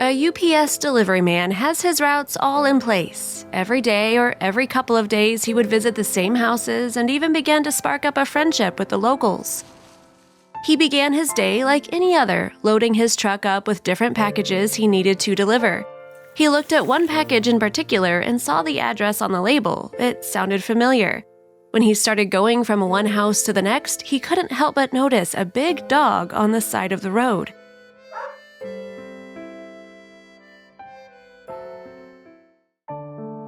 A UPS delivery man has his routes all in place. Every day or every couple of days, he would visit the same houses and even began to spark up a friendship with the locals. He began his day like any other, loading his truck up with different packages he needed to deliver. He looked at one package in particular and saw the address on the label. It sounded familiar. When he started going from one house to the next, he couldn't help but notice a big dog on the side of the road.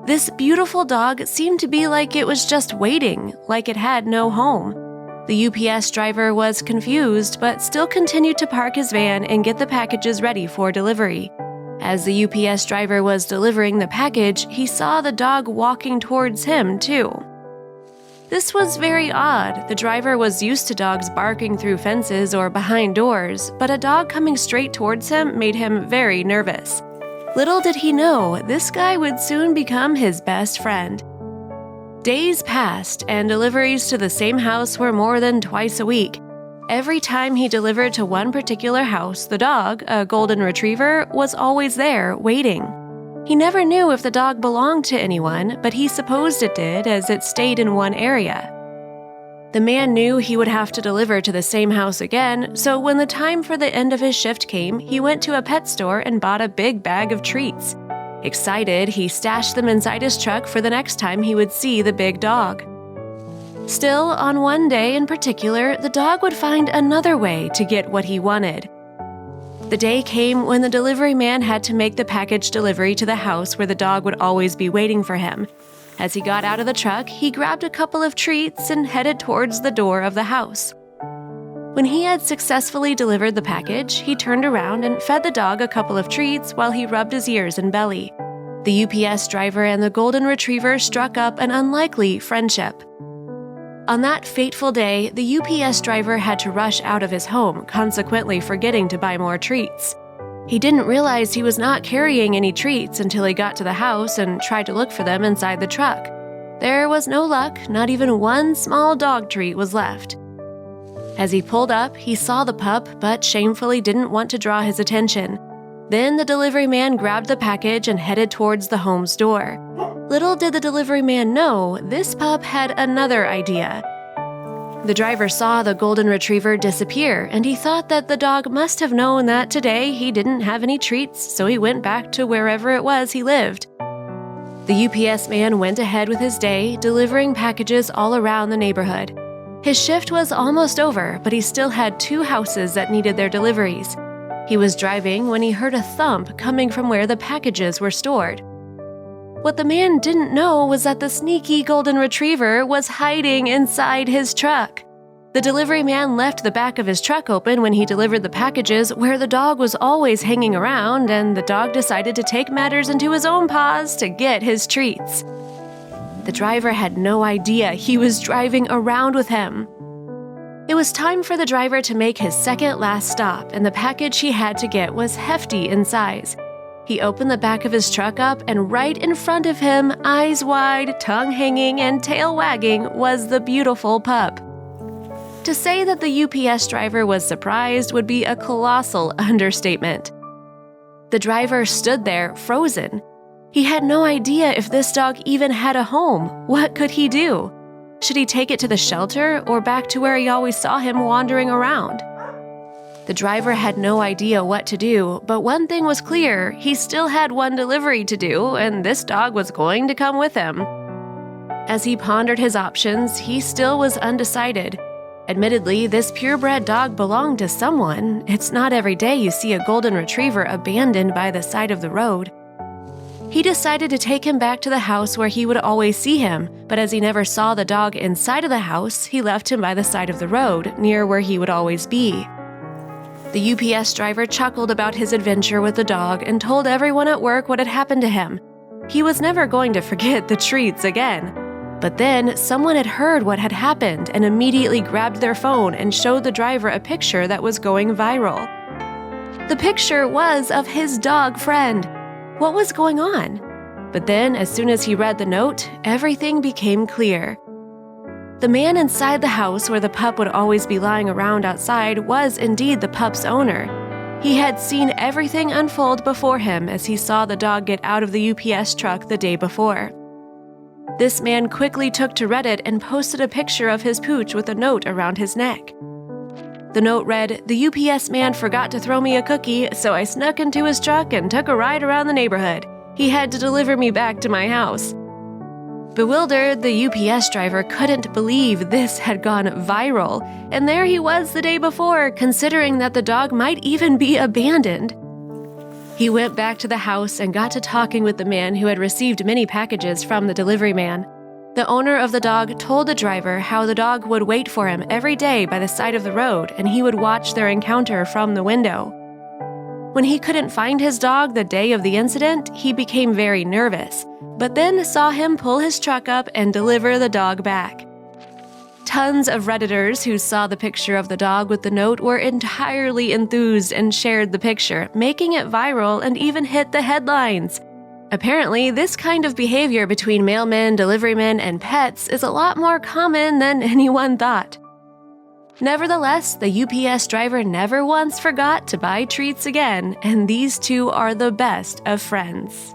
This beautiful dog seemed to be like it was just waiting, like it had no home. The UPS driver was confused, but still continued to park his van and get the packages ready for delivery. As the UPS driver was delivering the package, he saw the dog walking towards him, too. This was very odd. The driver was used to dogs barking through fences or behind doors, but a dog coming straight towards him made him very nervous. Little did he know, this guy would soon become his best friend. Days passed, and deliveries to the same house were more than twice a week. Every time he delivered to one particular house, the dog, a golden retriever, was always there, waiting. He never knew if the dog belonged to anyone, but he supposed it did, as it stayed in one area. The man knew he would have to deliver to the same house again, so when the time for the end of his shift came, he went to a pet store and bought a big bag of treats. Excited, he stashed them inside his truck for the next time he would see the big dog. Still, on one day in particular, the dog would find another way to get what he wanted. The day came when the delivery man had to make the package delivery to the house where the dog would always be waiting for him. As he got out of the truck, he grabbed a couple of treats and headed towards the door of the house. When he had successfully delivered the package, he turned around and fed the dog a couple of treats while he rubbed his ears and belly. The UPS driver and the golden retriever struck up an unlikely friendship. On that fateful day, the UPS driver had to rush out of his home, consequently forgetting to buy more treats. He didn't realize he was not carrying any treats until he got to the house and tried to look for them inside the truck. There was no luck, not even one small dog treat was left. As he pulled up, he saw the pup, but shamefully didn't want to draw his attention. Then the delivery man grabbed the package and headed towards the home's door. Little did the delivery man know, this pup had another idea. The driver saw the golden retriever disappear, and he thought that the dog must have known that today he didn't have any treats, so he went back to wherever it was he lived. The UPS man went ahead with his day, delivering packages all around the neighborhood. His shift was almost over, but he still had 2 houses that needed their deliveries. He was driving when he heard a thump coming from where the packages were stored. What the man didn't know was that the sneaky golden retriever was hiding inside his truck. The delivery man left the back of his truck open when he delivered the packages, where the dog was always hanging around, and the dog decided to take matters into his own paws to get his treats. The driver had no idea he was driving around with him. It was time for the driver to make his second last stop, and the package he had to get was hefty in size. He opened the back of his truck up, and right in front of him, eyes wide, tongue hanging, and tail wagging, was the beautiful pup. To say that the UPS driver was surprised would be a colossal understatement. The driver stood there, frozen. He had no idea if this dog even had a home. What could he do? Should he take it to the shelter or back to where he always saw him wandering around? The driver had no idea what to do, but one thing was clear, he still had one delivery to do, and this dog was going to come with him. As he pondered his options, he still was undecided. Admittedly, this purebred dog belonged to someone. It's not every day you see a golden retriever abandoned by the side of the road. He decided to take him back to the house where he would always see him, but as he never saw the dog inside of the house, he left him by the side of the road, near where he would always be. The UPS driver chuckled about his adventure with the dog and told everyone at work what had happened to him. He was never going to forget the treats again. But then, someone had heard what had happened and immediately grabbed their phone and showed the driver a picture that was going viral. The picture was of his dog friend. What was going on? But then, as soon as he read the note, everything became clear. The man inside the house where the pup would always be lying around outside was indeed the pup's owner. He had seen everything unfold before him as he saw the dog get out of the UPS truck the day before. This man quickly took to Reddit and posted a picture of his pooch with a note around his neck. The note read, "The UPS man forgot to throw me a cookie, so I snuck into his truck and took a ride around the neighborhood. He had to deliver me back to my house." Bewildered, the UPS driver couldn't believe this had gone viral, and there he was the day before, considering that the dog might even be abandoned. He went back to the house and got to talking with the man who had received many packages from the delivery man. The owner of the dog told the driver how the dog would wait for him every day by the side of the road and he would watch their encounter from the window. When he couldn't find his dog the day of the incident, he became very nervous, but then saw him pull his truck up and deliver the dog back. Tons of Redditors who saw the picture of the dog with the note were entirely enthused and shared the picture, making it viral and even hit the headlines. Apparently, this kind of behavior between mailmen, deliverymen, and pets is a lot more common than anyone thought. Nevertheless, the UPS driver never once forgot to buy treats again, and these two are the best of friends.